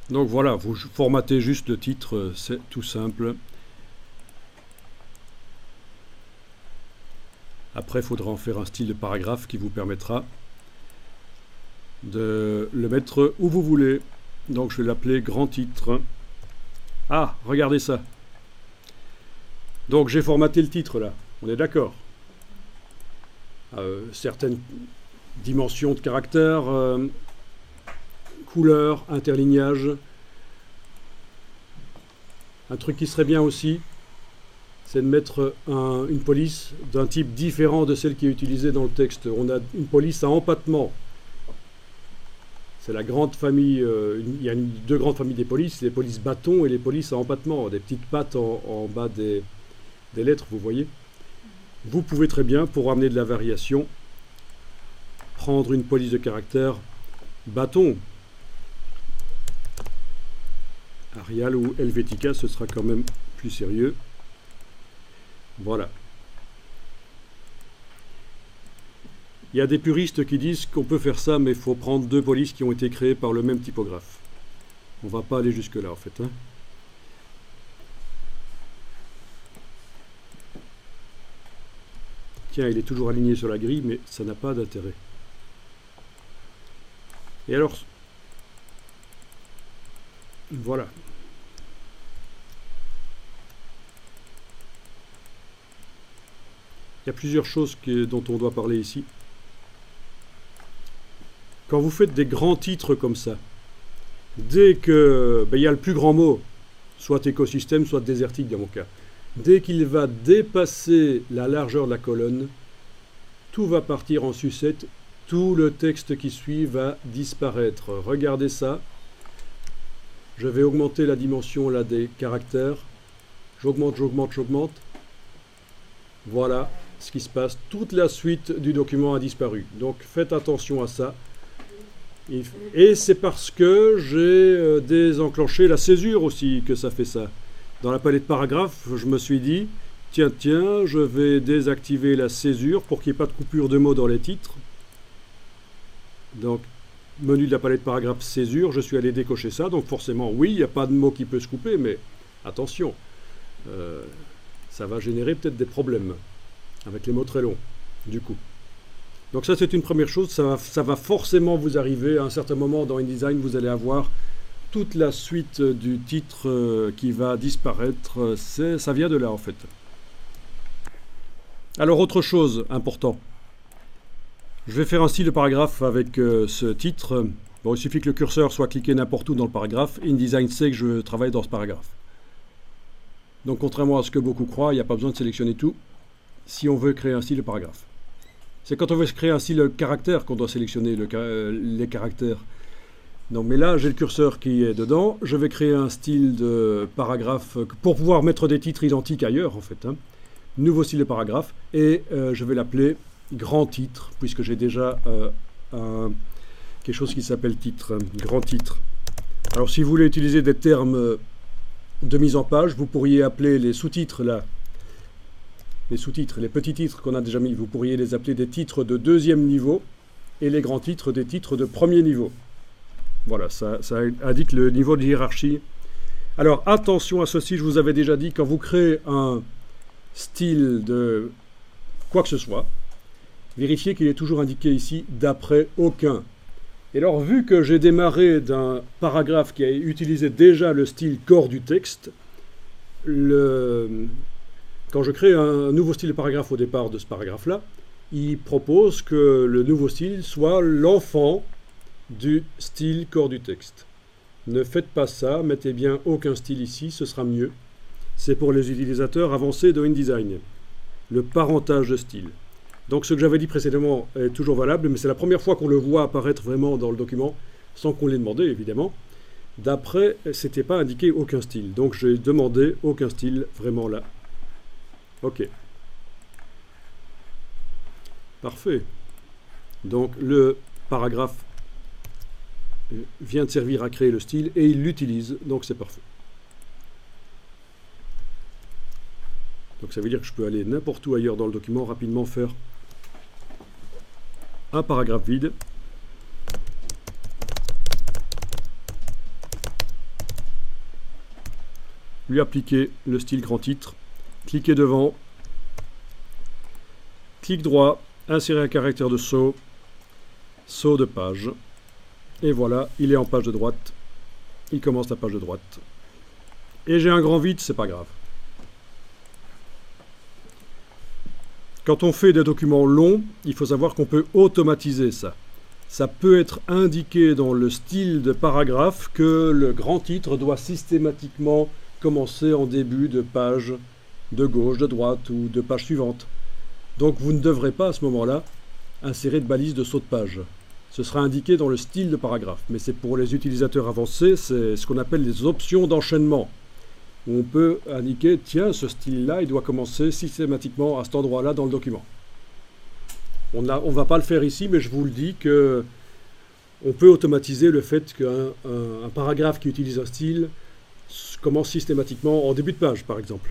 Donc voilà, vous formatez juste le titre, c'est tout simple. Après, il faudra en faire un style de paragraphe qui vous permettra de le mettre où vous voulez. Donc je vais l'appeler grand titre. Ah, regardez ça. Donc j'ai formaté le titre là, on est d'accord. Certaines dimensions de caractère, couleurs, interlignage. Un truc qui serait bien aussi, c'est de mettre une police d'un type différent de celle qui est utilisée dans le texte. On a une police à empattement. C'est la grande famille, il y a deux grandes familles des polices, les polices bâtons et les polices à empattement, des petites pattes en bas des lettres, vous voyez. Vous pouvez très bien, pour amener de la variation, prendre une police de caractère bâton. Arial ou Helvetica, ce sera quand même plus sérieux. Voilà. Il y a des puristes qui disent qu'on peut faire ça, mais il faut prendre deux polices qui ont été créées par le même typographe. On ne va pas aller jusque-là, en fait. Hein. Tiens, il est toujours aligné sur la grille, mais ça n'a pas d'intérêt. Et alors, voilà. Il y a plusieurs choses dont on doit parler ici. Quand vous faites des grands titres comme ça, dès que il y a le plus grand mot, soit écosystème, soit désertique dans mon cas, dès qu'il va dépasser la largeur de la colonne, tout va partir en sucette, tout le texte qui suit va disparaître. Regardez ça. Je vais augmenter la dimension là des caractères. J'augmente, j'augmente, j'augmente. Voilà ce qui se passe. Toute la suite du document a disparu. Donc faites attention à ça. Et c'est parce que j'ai désenclenché la césure aussi que ça fait ça. Dans la palette paragraphe, je me suis dit, tiens, je vais désactiver la césure pour qu'il n'y ait pas de coupure de mots dans les titres. Donc, menu de la palette paragraphe césure, je suis allé décocher ça. Donc forcément, oui, il n'y a pas de mot qui peut se couper, mais attention, ça va générer peut-être des problèmes avec les mots très longs, du coup. Donc ça, c'est une première chose. Ça va forcément vous arriver. À un certain moment dans InDesign, vous allez avoir toute la suite du titre qui va disparaître. Ça vient de là, en fait. Alors, autre chose importante. Je vais faire un style de paragraphe avec ce titre. Bon, il suffit que le curseur soit cliqué n'importe où dans le paragraphe. InDesign sait que je travaille dans ce paragraphe. Donc, contrairement à ce que beaucoup croient, il n'y a pas besoin de sélectionner tout si on veut créer un style de paragraphe. C'est quand on veut créer un style de caractère qu'on doit sélectionner les caractères. Donc, mais là, j'ai le curseur qui est dedans. Je vais créer un style de paragraphe pour pouvoir mettre des titres identiques ailleurs, en fait. Hein. Nouveau style de paragraphe. Et je vais l'appeler grand titre, puisque j'ai déjà quelque chose qui s'appelle titre. Grand titre. Alors, si vous voulez utiliser des termes de mise en page, vous pourriez appeler les sous-titres là. Les sous-titres, les petits titres qu'on a déjà mis, vous pourriez les appeler des titres de deuxième niveau et les grands titres des titres de premier niveau. Voilà, ça indique le niveau de hiérarchie. Alors attention à ceci, je vous avais déjà dit, quand vous créez un style de quoi que ce soit, vérifiez qu'il est toujours indiqué ici d'après aucun. Et alors vu que j'ai démarré d'un paragraphe qui a utilisé déjà le style corps du texte, quand je crée un nouveau style de paragraphe au départ de ce paragraphe-là, il propose que le nouveau style soit l'enfant du style corps du texte. Ne faites pas ça, mettez bien aucun style ici, ce sera mieux. C'est pour les utilisateurs avancés de InDesign. Le parentage de style. Donc ce que j'avais dit précédemment est toujours valable, mais c'est la première fois qu'on le voit apparaître vraiment dans le document, sans qu'on l'ait demandé évidemment. D'après, c'était pas indiqué aucun style. Donc j'ai demandé aucun style vraiment là. Ok. Parfait. Donc le paragraphe vient de servir à créer le style et il l'utilise, donc c'est parfait. Donc ça veut dire que je peux aller n'importe où ailleurs dans le document, rapidement faire un paragraphe vide. lui appliquer le style grand titre. Cliquez devant, clic droit, insérer un caractère de saut, saut de page. Et voilà, il est en page de droite. Il commence la page de droite. Et j'ai un grand vide, c'est pas grave. Quand on fait des documents longs, il faut savoir qu'on peut automatiser ça. Ça peut être indiqué dans le style de paragraphe que le grand titre doit systématiquement commencer en début de page de gauche, de droite ou de page suivante. Donc vous ne devrez pas à ce moment-là insérer de balise de saut de page. Ce sera indiqué dans le style de paragraphe. Mais c'est pour les utilisateurs avancés, c'est ce qu'on appelle les options d'enchaînement. Où on peut indiquer, tiens, ce style-là, il doit commencer systématiquement à cet endroit-là dans le document. On ne va pas le faire ici, mais je vous le dis que on peut automatiser le fait qu'un paragraphe qui utilise un style commence systématiquement en début de page, par exemple.